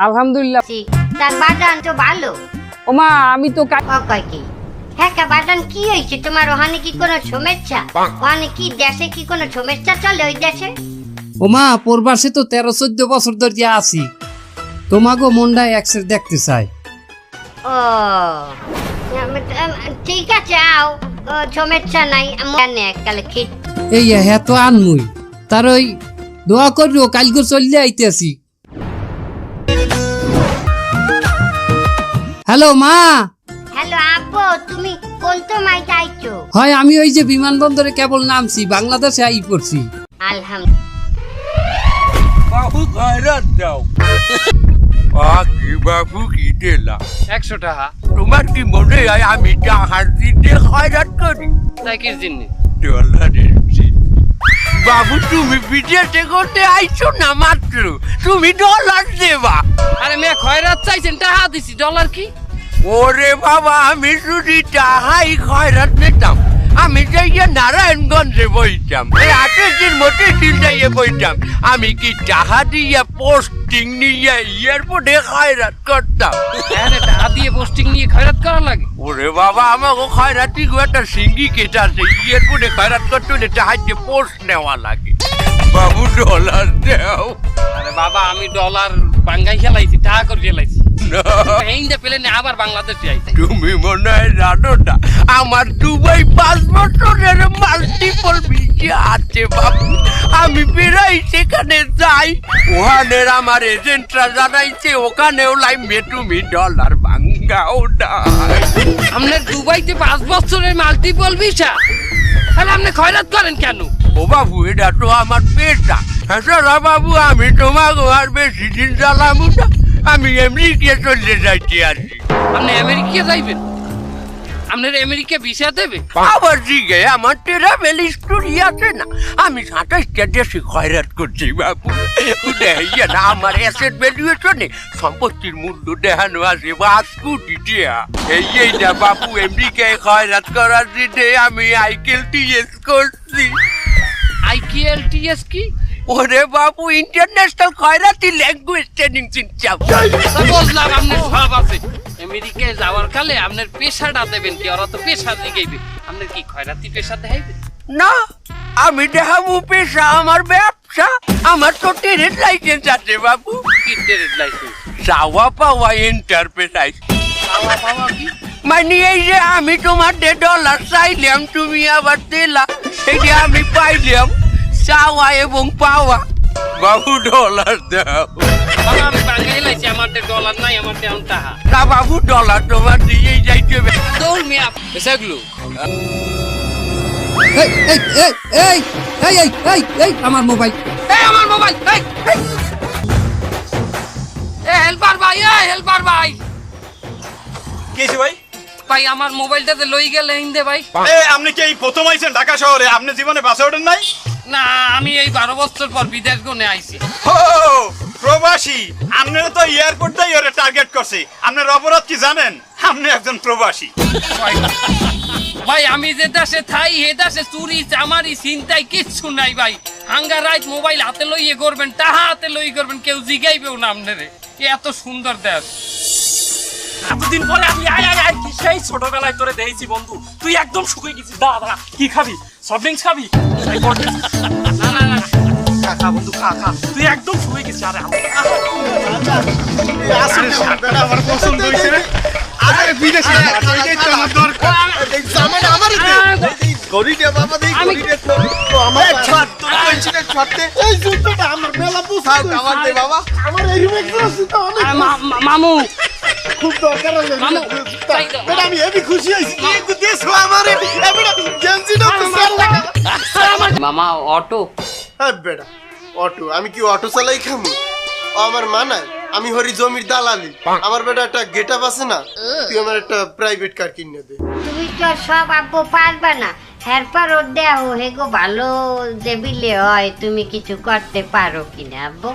আলহামদুলিল্লাহ। তার বাদান তো ভালো। ওমা আমি তো কয় কি হ্যাঁ বাদান কি হয়েছে তোমার? ওখানে কি কোনো সমস্যা? ওখানে কি দেশে কি কোনো সমস্যা চলে ওই দেশে? ওমা পূর্বাসে তো 13-14 বছর ধরে আছি, তোমাকে মনটা একসের দেখতে চাই। ও ঠিক আছে আও, সমস্যা নাই। কালে খিট এই হ্যাঁ তো আনমুই, তার ওই দোয়া করিও কালকে চললে আইতেছি। হ্যালো মা। হ্যালো আব্বু, তুমি কোন সময় যাইছো? হয় আমি ওই যে বিমানবন্দরে কেবল নামছি, বাংলাদেশে আই পড়ছি। আলহামদুলিল্লাহ। বাবু খয়রাত দাও। কি বাবু কি দিলা? 100 টাকা। তোমার কি মনে হয় আমি টাকার দিতে খয়রাত করি? তাই কি জন্য? ডলারের জিন। বাবু তুমি বিদেশে করতে আইছো না মাত্র, তুমি ডলার দেবা। আরে মেয়ে খয়রাত চাইছেন, টাকা দিছি, ডলার কি? ওরে বাবা, আমি যদি টাকাই খয়রাত নিতাম, আমি যাইয়া নারায়ণগঞ্জে বইতাম, এই 28 মধ্যে দিন যাইয়ে বইতাম। আমি কি টাকা দিয়ে পোস্টিং নিয়ে এয়ারপোর্টে খয়রাত করতাম? আরে টাকা দিয়ে পোস্টিং নিয়ে খয়রাত করা লাগে? ওরে বাবা, আমাকে খয়রাতি একটা সিন্ডিকেট আছে, এয়ারপোর্টে খয়রাত করতে হলে টাকা দিয়ে পোস্ট নেওয়া লাগে। বাবু ডলার দাও। আরে বাবা, আমি ডলার বাঙ্গাই খেলাইছি, টাকা করে খেলাইছি। না, এইটা পেলে না আবার বাংলাদেশে আইছি। তুমি মনে হয় জানো না, আমার দুবাই 5 বছরের মাল্টিপল ভিসা আছে বাবু। আমি বেরাই সেখানে যাই, ওখানে আমার এজেন্টরা জানাইছে ওখানেও লাইমে তুমি ডলার ভাঙ্গাও না। আপনার দুবাইতে 5 বছরের মাল্টিপল ভিসা, তাহলে আপনি খয়রাত করেন কেন? ও বাবু, এটা তো আমার পেশা। হ্যাঁ বাবু, আমি তোমাকে আর বেশি দিন চালাবো না, আমি আমেরিকা চলে যাইতে আছি। আপনি আমেরিকা যাইবেন? আপনার আমেরিকা ভিসা দেবে? আবার দিকে আমার ট্রাভেল স্টোরি আছে না, আমি 27টা দেশে খয়রাত করছি বাবু। দেখাইয়া না আমার অ্যাসেট ভ্যালুয়েশনে সম্পত্তির মূল্য দেখানো আছে 5 কোটি টাকা। এই না বাবু, আমেরিকায় খয়রাত করার দিনে আমি IELTS করছি। IELTS কি? ওরে বাবু, ইন্টারন্যাশনাল খয়রাতি ল্যাঙ্গুয়েজ ট্রেনিং সিস্টেম। বুঝলাম আপনার সব আছে। আমেরিকায় যাওয়ার কালে আপনার পেশাটা দেবেন কি? ওরা তো পেশা দিকেইবে, আপনার কি খয়রাতি পেশা দেখাইবে? না, আমি দেখাবো পেশা আমার ব্যবসা। আমার তো ট্রেড লাইসেন্স আছে বাবু। কি ট্রেড লাইসেন্স? চাওয়া পাওয়া এন্টারপ্রাইজ। চাওয়া পাওয়া কি? মানে এই যে আমি তোমার $1 চাইলাম, তুমি আবার দিলা, এই যে আমি পাইলাম। চাওয়া এবং পাওয়া। বাবু ডলার দাও। বাবা, আমি বাঙ্গাই লাইছি, আমার ডলার নাই, আমার তেমন টাকা না বাবু, ডলার তোমার দিয়েই যাইতে হবে। দৌড় মিয়া এসেগুলো। এই এই এই এই এই এই এই এই আমার মোবাইল। এই আমার মোবাইল, এই এই হেল্পার ভাই, এই হেল্পার ভাই। কেছে ভাই? ভাই আমার মোবাইলটাতে লই গেলে হিন্দে ভাই। আপনি কি এই প্রথম আইছেন ঢাকা শহরে? আপনি জীবনে বাসে ওঠেন নাই? না, আমি এই 12 বছর পর বিদেশ গনে আইছি। ও প্রবাসী, আপনারা তো এয়ারপোর্ট দিয়ে ওরে টার্গেট করছে। আপনার অপরাধ কি জানেন? আপনি একজন প্রবাসী। ভাই আমি যে দেশে থাই, হে দেশে চুরি চামারি চিন্তাই কিচ্ছু নাই ভাই। হাঙ্গা রাইট মোবাইল হাতে লইয়ে করবেন, টাহা হাতে লই করবেন, কেউ জিগাইবেও না আপনারে। এত সুন্দর দেশ। এতদিন পরে আমি আয় আয় আয়, কি সেই ছোটবেলায় তোরে দেখেছি বন্ধু, তুই একদম শুকিয়ে গেছিস। দাদা কি খাবি? সফট ড্রিঙ্কস খাবি? না না না, খা খা বন্ধু, খা খা, তুই একদম শুকিয়ে গেছিস। আরে আমার পছন্দ হয়েছে রে। আরে বিদেশে এটাই তো আমার দরকার। এই জামাটা আমারই দে। গরি দে বাবা, দেই গরি দে তো। আমার ছাড়, তোর কইছিস ছাড়তে। এই জুতোটা আমার মেলা পছন্দ। আমার দে বাবা। আমার এই রুমে কি আছে তো অনেক মামু খুব দরকার আছে। মামু, বেটা আমি হেভি খুশি হইছি। তুই দেছো আমারে। বেটা গেঞ্জিটা তো ভাল লাগা। মামা অটো। হ্যাঁ বেটা, অটো আমি কি অটো চালাই খামু? ও আমার মানায়? আমি হরি জমির দালালি। আমার বেটা একটা গেটআপ আছে না, তুই আমার একটা প্রাইভেট কার কিনে দে। তুমি তো সব আব্বু পারবা না। হেরপর ওর দেহ হেগো ভালো দেবিলে হয়, তুমি কিছু করতে পারো কিনা আব্বু?